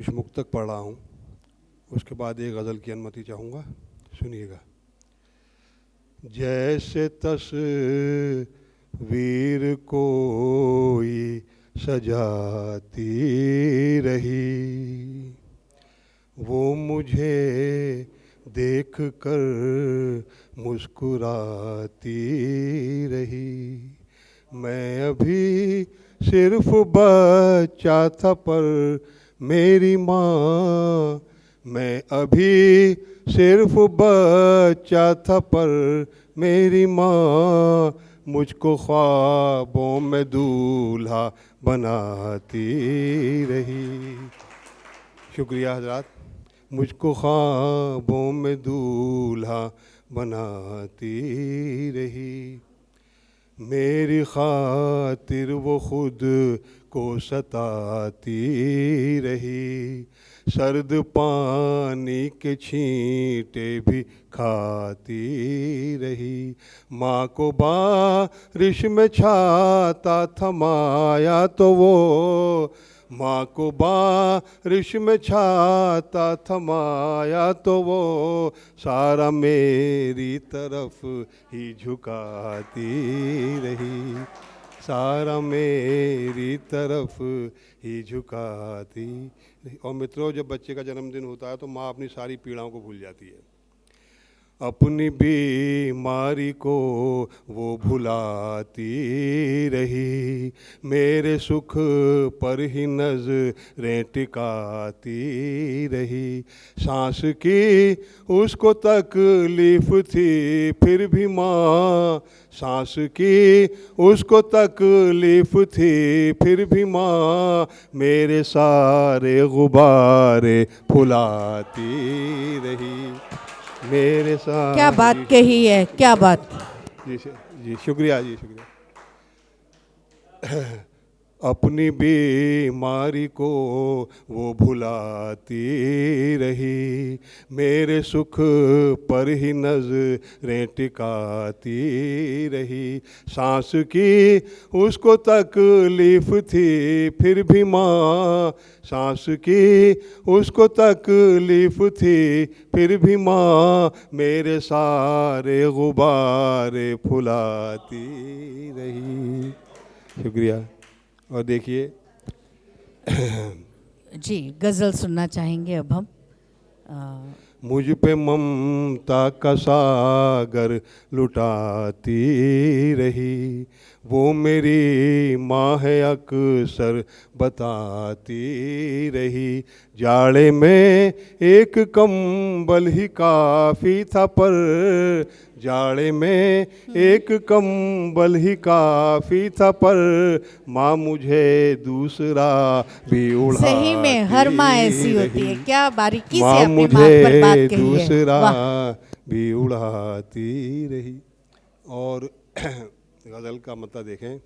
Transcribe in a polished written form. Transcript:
कुछ मुक्तक पढ़ रहा हूँ, उसके बाद एक गज़ल की अनुमति चाहूँगा, सुनिएगा। जैसे तस्वीर कोई सजाती रही, वो मुझे देख कर मुस्कुराती रही। मैं अभी सिर्फ बच्चा था पर मेरी माँ, मैं अभी सिर्फ बच्चा था पर मेरी माँ मुझको ख्वाबों में दूल्हा बनाती रही। शुक्रिया हजरात। मुझको ख्वाबों में दूल्हा बनाती रही। मेरी खातिर वो खुद को सताती रही। सर्द पानी के छींटे भी खाती रही। माँ को बारिश में छाता थमाया तो वो, माँ को बारिश में छाता थमाया तो वो सारा मेरी तरफ ही झुकाती रही। सारा मेरी तरफ ही झुकाती रही। और मित्रों, जब बच्चे का जन्मदिन होता है तो माँ अपनी सारी पीड़ाओं को भूल जाती है। अपनी बीमारी को वो भुलाती रही। मेरे सुख पर ही नजरें टिकाती रही। सांस की उसको तकलीफ थी फिर भी माँ, सांस की उसको तकलीफ थी फिर भी माँ मेरे सारे गुब्बारे फुलाती रही। मेरे साथ क्या बात कही है, क्या बात। जी शुक्रिया जी, शुक्रिया। अपनी बीमारी को वो भुलाती रही। मेरे सुख पर ही नजरें टिकाती रही। सांस की उसको तकलीफ थी फिर भी माँ, सांस की उसको तकलीफ थी फिर भी माँ मेरे सारे गुब्बारे फुलाती रही। शुक्रिया। और देखिए जी, गज़ल सुनना चाहेंगे अब हम। मुझ पे ममता का सागर लुटाती रही। वो मेरी माँ है अक्सर बताती रही। जाड़े में एक कंबल ही काफ़ी था पर, जाड़े में एक कंबल ही काफ़ी था पर माँ मुझे दूसरा भी उड़ाती रही। सही में हर माँ ऐसी होती है। क्या बारीकी से माँ अपनी बात पर बात मुझे कही है। दूसरा वाह। भी उड़ाती रही। और गज़ल का मतलब देखें,